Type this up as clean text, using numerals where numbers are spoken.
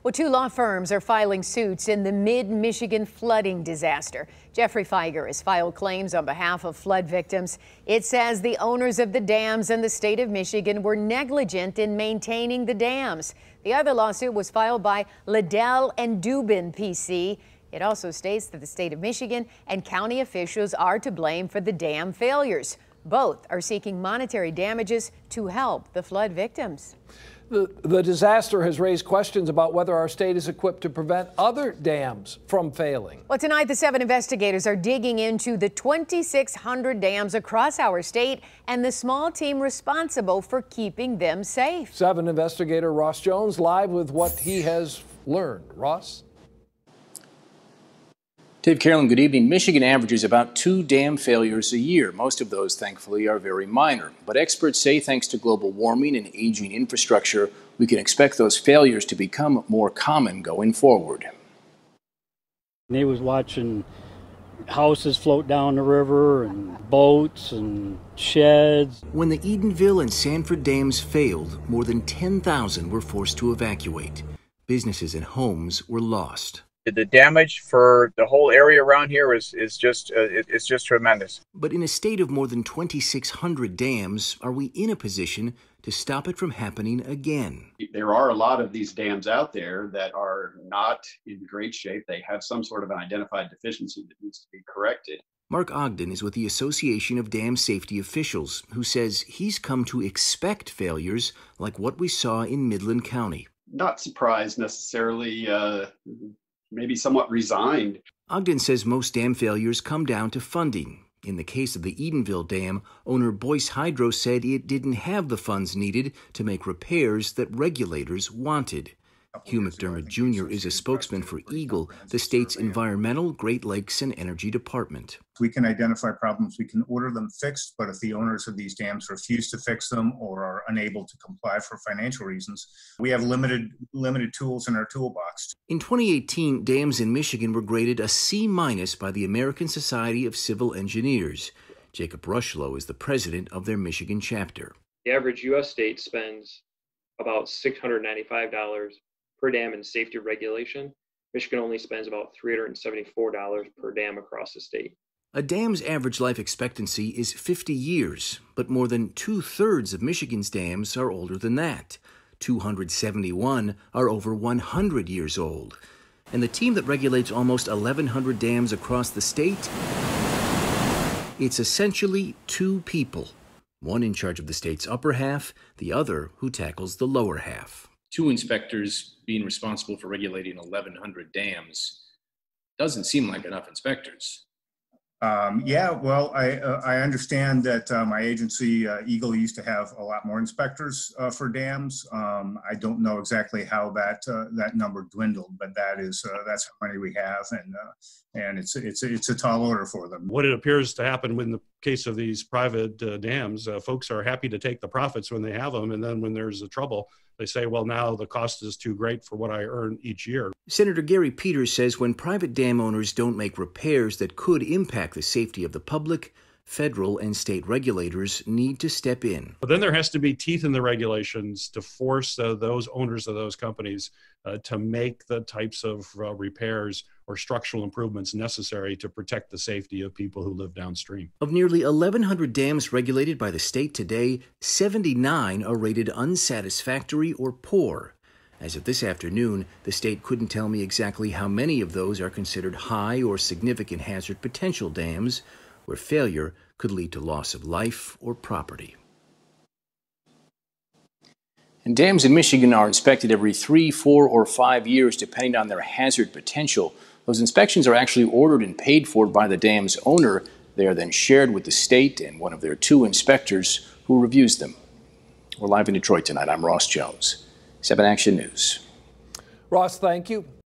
Well, two law firms are filing suits in the mid-Michigan flooding disaster. Jeffrey Feiger has filed claims on behalf of flood victims. It says the owners of the dams in the state of Michigan were negligent in maintaining the dams. The other lawsuit was filed by Liddell and Dubin PC. It also states that the state of Michigan and county officials are to blame for the dam failures. Both are seeking monetary damages to help the flood victims. The disaster has raised questions about whether our state is equipped to prevent other dams from failing. Well, tonight the 7 investigators are digging into the 2,600 dams across our state and the small team responsible for keeping them safe. 7 investigator Ross Jones live with what he has learned. Ross? Dave, Carolyn, good evening. Michigan averages about 2 dam failures a year. Most of those, thankfully, are very minor. But experts say thanks to global warming and aging infrastructure, we can expect those failures to become more common going forward. They was watching houses float down the river and boats and sheds. When the Edenville and Sanford dams failed, more than 10,000 were forced to evacuate. Businesses and homes were lost. The damage for the whole area around here is just tremendous. But in a state of more than 2,600 dams, are we in a position to stop it from happening again? There are a lot of these dams out there that are not in great shape. They have some sort of an identified deficiency that needs to be corrected. Mark Ogden is with the Association of Dam Safety Officials, who says he's come to expect failures like what we saw in Midland County. Not surprised necessarily, maybe somewhat resigned. Ogden says most dam failures come down to funding. In the case of the Edenville Dam, owner Boyce Hydro said it didn't have the funds needed to make repairs that regulators wanted. Hugh McDermott Jr. is a spokesman for EGLE, the state's environmental, Great Lakes, and energy department. We can identify problems, we can order them fixed, but if the owners of these dams refuse to fix them or are unable to comply for financial reasons, we have limited tools in our toolbox. In 2018, dams in Michigan were graded a C- by the American Society of Civil Engineers. Jacob RUSHLOW is the president of their Michigan chapter. The average U.S. state spends about $695 per dam in safety regulation. Michigan only spends about $374 per dam across the state. A dam's average life expectancy is 50 years, but more than 2/3 of Michigan's dams are older than that. 271 are over 100 years old. And the team that regulates almost 1,100 dams across the state, it's essentially 2 people. One in charge of the state's upper half, the other who tackles the lower half. 2 inspectors being responsible for regulating 1,100 dams doesn't seem like enough inspectors. I understand that my agency, EGLE, used to have a lot more inspectors for dams. I don't know exactly how that number dwindled, but that's how many we have, and it's a tall order for them. What it appears to happen in the case of these private dams, folks are happy to take the profits when they have them, and then when there's a trouble, they say, well, now the cost is too great for what I earn each year. Senator Gary Peters says when private dam owners don't make repairs that could impact the safety of the public, federal and state regulators need to step in. But then there has to be teeth in the regulations to force those owners of those companies to make the types of repairs or structural improvements necessary to protect the safety of people who live downstream. Of nearly 1,100 dams regulated by the state today, 79 are rated unsatisfactory or poor. As of this afternoon, the state couldn't tell me exactly how many of those are considered high or significant hazard potential dams, where failure could lead to loss of life or property. And dams in Michigan are inspected every 3, 4, or 5 years, depending on their hazard potential. Those inspections are actually ordered and paid for by the dam's owner. They are then shared with the state and one of their 2 inspectors who reviews them. We're live in Detroit tonight. I'm Ross Jones, 7 Action News. Ross, thank you.